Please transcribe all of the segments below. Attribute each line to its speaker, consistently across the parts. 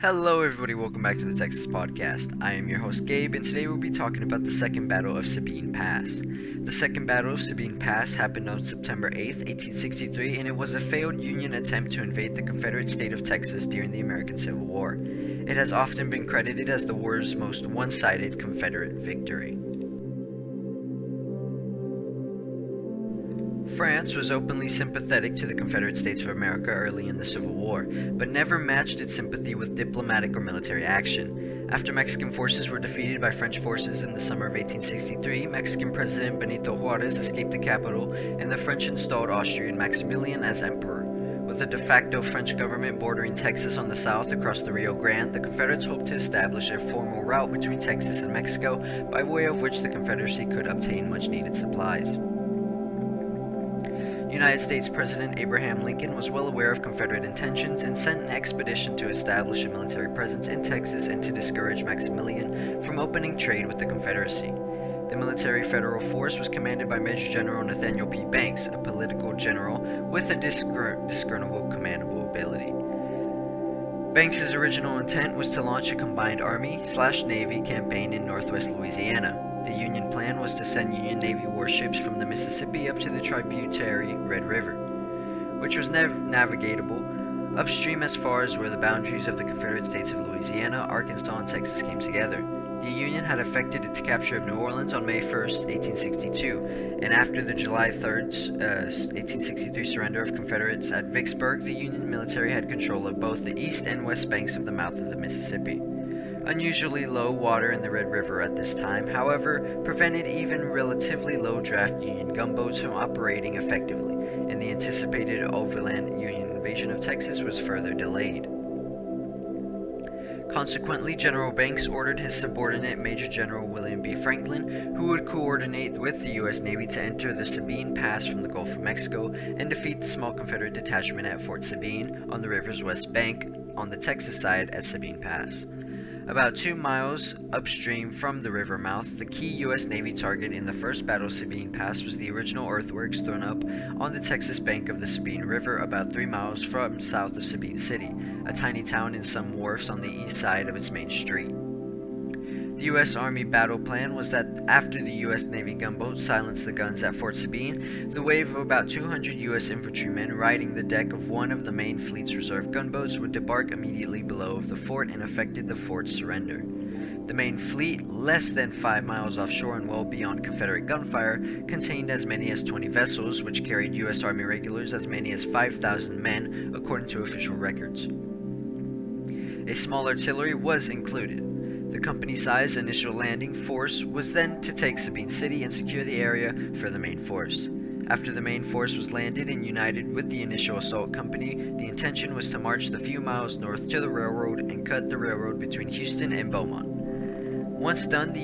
Speaker 1: Hello, everybody. Welcome back to the Texas Podcast. I am your host, Gabe, and today we'll be talking about the Second Battle of Sabine Pass. The Second Battle of Sabine Pass happened on September 8th, 1863, and it was a failed Union attempt to invade the Confederate state of Texas during the American Civil War. It has often been credited as the war's most one-sided Confederate victory. France was openly sympathetic to the Confederate States of America early in the Civil War, but never matched its sympathy with diplomatic or military action. After Mexican forces were defeated by French forces in the summer of 1863, Mexican President Benito Juarez escaped the capital, and the French installed Austrian Maximilian as emperor. With a de facto French government bordering Texas on the south across the Rio Grande, the Confederates hoped to establish a formal route between Texas and Mexico, by way of which the Confederacy could obtain much-needed supplies. United States President Abraham Lincoln was well aware of Confederate intentions and sent an expedition to establish a military presence in Texas and to discourage Maximilian from opening trade with the Confederacy. The military federal force was commanded by Major General Nathaniel P. Banks, a political general with a discernible commandable ability. Banks's original intent was to launch a combined Army/Navy campaign in northwest Louisiana. The Union plan was to send Union Navy warships from the Mississippi up to the tributary Red River, which was navigable upstream as far as where the boundaries of the Confederate states of Louisiana, Arkansas, and Texas came together. The Union had effected its capture of New Orleans on May 1st, 1862, and after the July 3rd, 1863 surrender of Confederates at Vicksburg, the Union military had control of both the east and west banks of the mouth of the Mississippi. Unusually low water in the Red River at this time, however, prevented even relatively low-draft Union gunboats from operating effectively, and the anticipated overland Union invasion of Texas was further delayed. Consequently, General Banks ordered his subordinate Major General William B. Franklin, who would coordinate with the U.S. Navy to enter the Sabine Pass from the Gulf of Mexico and defeat the small Confederate detachment at Fort Sabine on the river's west bank on the Texas side at Sabine Pass. About 2 miles upstream from the river mouth, the key U.S. Navy target in the First Battle of Sabine Pass was the original earthworks thrown up on the Texas bank of the Sabine River about 3 miles from south of Sabine City, a tiny town in some wharfs on the east side of its main street. The U.S. Army battle plan was that after the U.S. Navy gunboats silenced the guns at Fort Sabine, the wave of about 200 U.S. infantrymen riding the deck of one of the main fleet's reserve gunboats would debark immediately below the fort and effected the fort's surrender. The main fleet, less than 5 miles offshore and well beyond Confederate gunfire, contained as many as 20 vessels, which carried U.S. Army regulars as many as 5,000 men, according to official records. A small artillery was included. The company-sized initial landing force was then to take Sabine City and secure the area for the main force. After the main force was landed and united with the initial assault company, the intention was to march the few miles north to the railroad and cut the railroad between Houston and Beaumont. Once done, the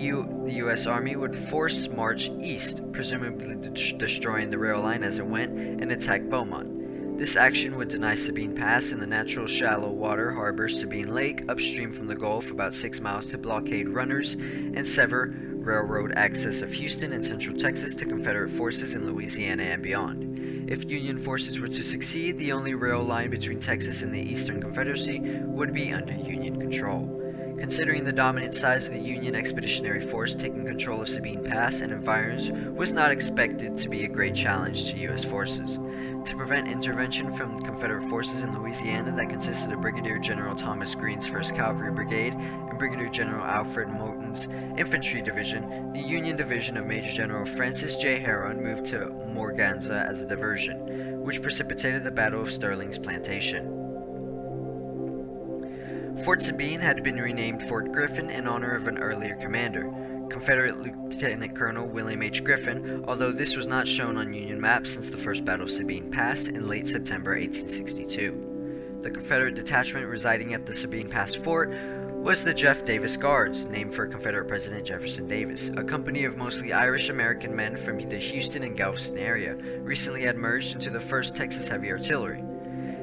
Speaker 1: U.S. Army would force march east, presumably destroying the rail line as it went, and attack Beaumont. This action would deny Sabine Pass and the natural shallow water harbor Sabine Lake upstream from the Gulf about 6 miles to blockade runners and sever railroad access of Houston and central Texas to Confederate forces in Louisiana and beyond. If Union forces were to succeed, the only rail line between Texas and the Eastern Confederacy would be under Union control. Considering the dominant size of the Union Expeditionary Force, taking control of Sabine Pass and environs was not expected to be a great challenge to U.S. forces. To prevent intervention from Confederate forces in Louisiana that consisted of Brigadier General Thomas Greene's 1st Cavalry Brigade and Brigadier General Alfred Moulton's Infantry Division, the Union Division of Major General Francis J. Herron moved to Morganza as a diversion, which precipitated the Battle of Sterling's Plantation. Fort Sabine had been renamed Fort Griffin in honor of an earlier commander, Confederate Lieutenant Colonel William H. Griffin, although this was not shown on Union maps since the First Battle of Sabine Pass in late September 1862. The Confederate detachment residing at the Sabine Pass fort was the Jeff Davis Guards, named for Confederate President Jefferson Davis, a company of mostly Irish-American men from the Houston and Galveston area, recently had merged into the 1st Texas Heavy Artillery.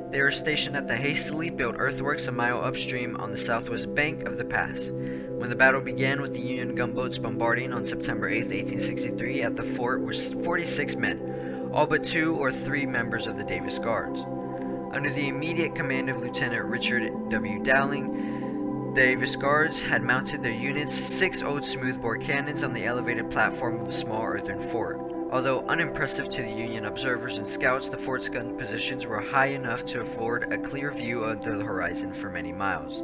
Speaker 1: They were stationed at the hastily built earthworks a mile upstream on the southwest bank of the pass. When the battle began with the Union gunboats bombarding on September 8, 1863, at the fort were 46 men, all but 2 or 3 members of the Davis Guards. Under the immediate command of Lieutenant Richard W. Dowling, Davis Guards had mounted their units 6 old smoothbore cannons on the elevated platform of the small earthen fort. Although unimpressive to the Union observers and scouts, the fort's gun positions were high enough to afford a clear view of the horizon for many miles.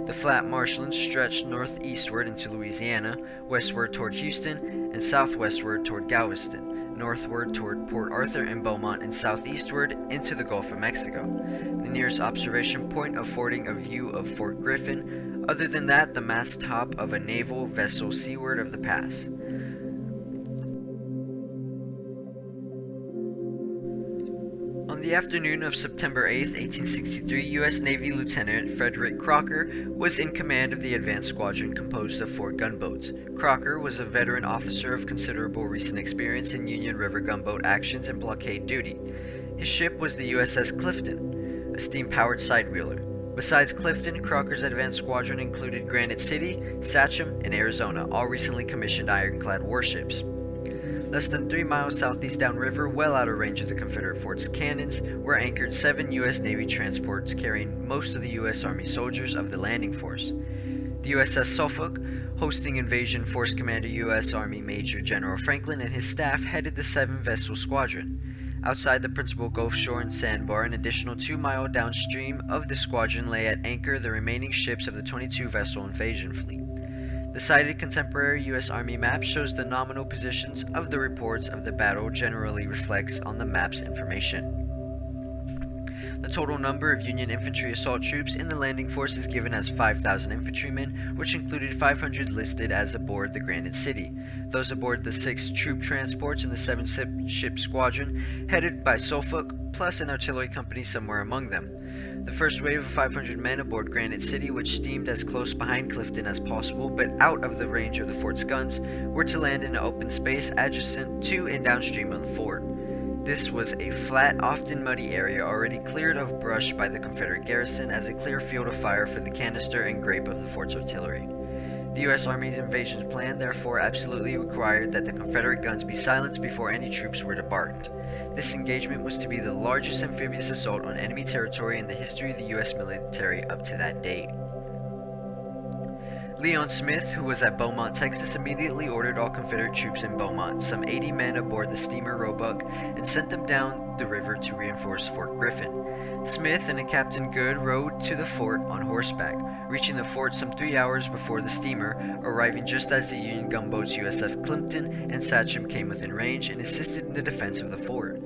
Speaker 1: The flat marshlands stretched northeastward into Louisiana, westward toward Houston, and southwestward toward Galveston, northward toward Port Arthur and Beaumont, and southeastward into the Gulf of Mexico. The nearest observation point affording a view of Fort Griffin, other than that, the mast top of a naval vessel seaward of the pass. On the afternoon of September 8, 1863, U.S. Navy Lieutenant Frederick Crocker was in command of the advance squadron composed of 4 gunboats. Crocker was a veteran officer of considerable recent experience in Union River gunboat actions and blockade duty. His ship was the USS Clifton, a steam-powered side-wheeler. Besides Clifton, Crocker's advance squadron included Granite City, Sachem, and Arizona, all recently commissioned ironclad warships. Less than 3 miles southeast downriver, well out of range of the Confederate fort's cannons, were anchored 7 U.S. Navy transports carrying most of the U.S. Army soldiers of the landing force. The USS Suffolk, hosting Invasion Force Commander U.S. Army Major General Franklin and his staff, headed the 7-vessel squadron. Outside the principal Gulf shore and sandbar, an additional 2 miles downstream of the squadron lay at anchor the remaining ships of the 22-vessel invasion fleet. The cited contemporary U.S. Army map shows the nominal positions of the reports of the battle generally reflects on the map's information. The total number of Union infantry assault troops in the landing force is given as 5,000 infantrymen, which included 500 listed as aboard the Granite City. Those aboard the 6 troop transports in the 7-ship squadron, headed by Suffolk, plus an artillery company somewhere among them. The first wave of 500 men aboard Granite City, which steamed as close behind Clifton as possible but out of the range of the fort's guns, were to land in an open space adjacent to and downstream of the fort. This was a flat, often muddy area already cleared of brush by the Confederate garrison as a clear field of fire for the canister and grape of the fort's artillery. The U.S. Army's invasion plan therefore absolutely required that the Confederate guns be silenced before any troops were debarked. This engagement was to be the largest amphibious assault on enemy territory in the history of the U.S. military up to that date. Leon Smith, who was at Beaumont, Texas, immediately ordered all Confederate troops in Beaumont, some 80 men aboard the steamer Roebuck, and sent them down the river to reinforce Fort Griffin. Smith and a Captain Good rode to the fort on horseback, reaching the fort some 3 hours before the steamer, arriving just as the Union gunboats USF Clinton and Sachem came within range and assisted in the defense of the fort.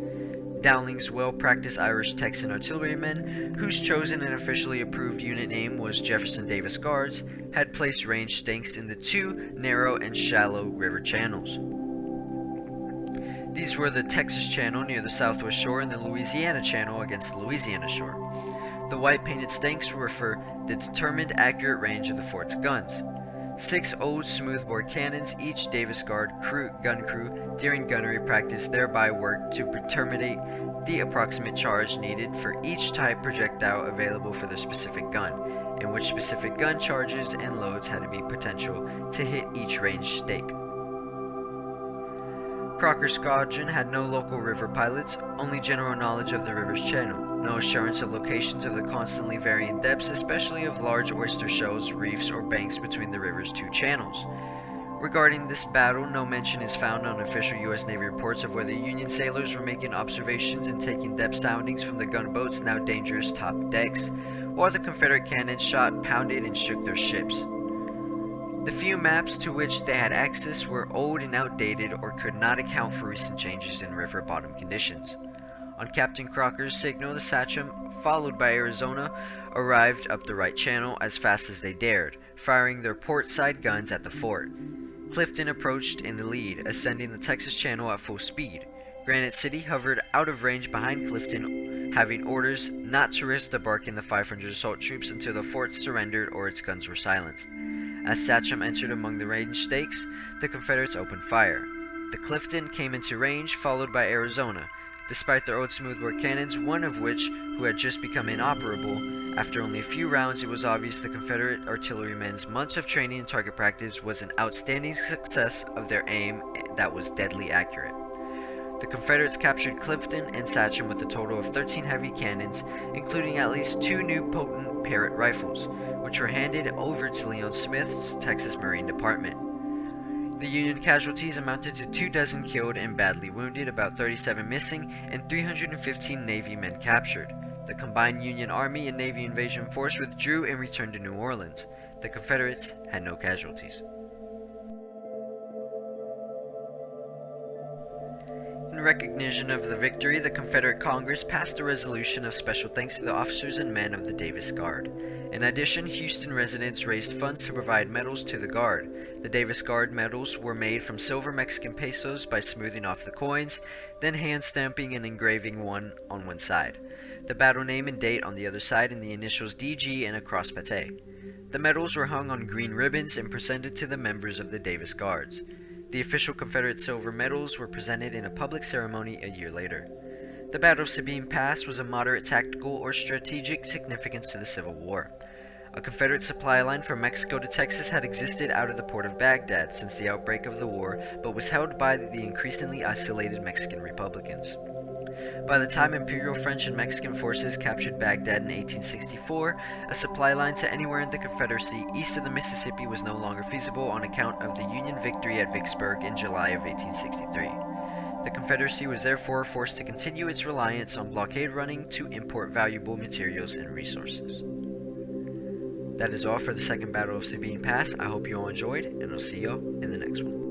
Speaker 1: Dowling's well-practiced Irish Texan artillerymen, whose chosen and officially approved unit name was Jefferson Davis Guards, had placed range stakes in the 2 narrow and shallow river channels. These were the Texas Channel near the southwest shore and the Louisiana Channel against the Louisiana shore. The white painted stakes were for the determined accurate range of the fort's guns. 6 old smoothbore cannons, each Davis Guard gun crew during gunnery practice thereby worked to determine the approximate charge needed for each type projectile available for the specific gun, and which specific gun charges and loads had to be potential to hit each range stake. Crocker's squadron had no local river pilots, only general knowledge of the river's channel, no assurance of locations of the constantly varying depths, especially of large oyster shells, reefs, or banks between the river's 2 channels. Regarding this battle, no mention is found on official U.S. Navy reports of whether Union sailors were making observations and taking depth soundings from the gunboats' now dangerous top decks, while the Confederate cannons shot, pounded, and shook their ships. The few maps to which they had access were old and outdated or could not account for recent changes in river bottom conditions. On Captain Crocker's signal, the Sachem, followed by Arizona, arrived up the right channel as fast as they dared, firing their port side guns at the fort. Clifton approached in the lead, ascending the Texas Channel at full speed. Granite City hovered out of range behind Clifton, having orders not to risk debarking the 500 assault troops until the fort surrendered or its guns were silenced. As Sachem entered among the range stakes, the Confederates opened fire. The Clifton came into range, followed by Arizona. Despite their old smoothbore cannons, one of which, who had just become inoperable, after only a few rounds it was obvious the Confederate artillerymen's months of training and target practice was an outstanding success of their aim that was deadly accurate. The Confederates captured Clifton and Sachem with a total of 13 heavy cannons, including at least 2 new potent Parrott rifles, which were handed over to Leon Smith's Texas Marine Department. The Union casualties amounted to 24 killed and badly wounded, about 37 missing, and 315 Navy men captured. The combined Union Army and Navy invasion force withdrew and returned to New Orleans. The Confederates had no casualties. In recognition of the victory, the Confederate Congress passed a resolution of special thanks to the officers and men of the Davis Guard. In addition, Houston residents raised funds to provide medals to the Guard. The Davis Guard medals were made from silver Mexican pesos by smoothing off the coins, then hand stamping and engraving one on one side, the battle name and date on the other side, and the initials DG and a cross patè. The medals were hung on green ribbons and presented to the members of the Davis Guards. The official Confederate silver medals were presented in a public ceremony a year later. The Battle of Sabine Pass was of moderate tactical or strategic significance to the Civil War. A Confederate supply line from Mexico to Texas had existed out of the port of Baghdad since the outbreak of the war, but was held by the increasingly isolated Mexican Republicans. By the time Imperial French and Mexican forces captured Baghdad in 1864, a supply line to anywhere in the Confederacy east of the Mississippi was no longer feasible on account of the Union victory at Vicksburg in July of 1863. The Confederacy was therefore forced to continue its reliance on blockade running to import valuable materials and resources. That is all for the Second Battle of Sabine Pass. I hope you all enjoyed, and I'll see y'all in the next one.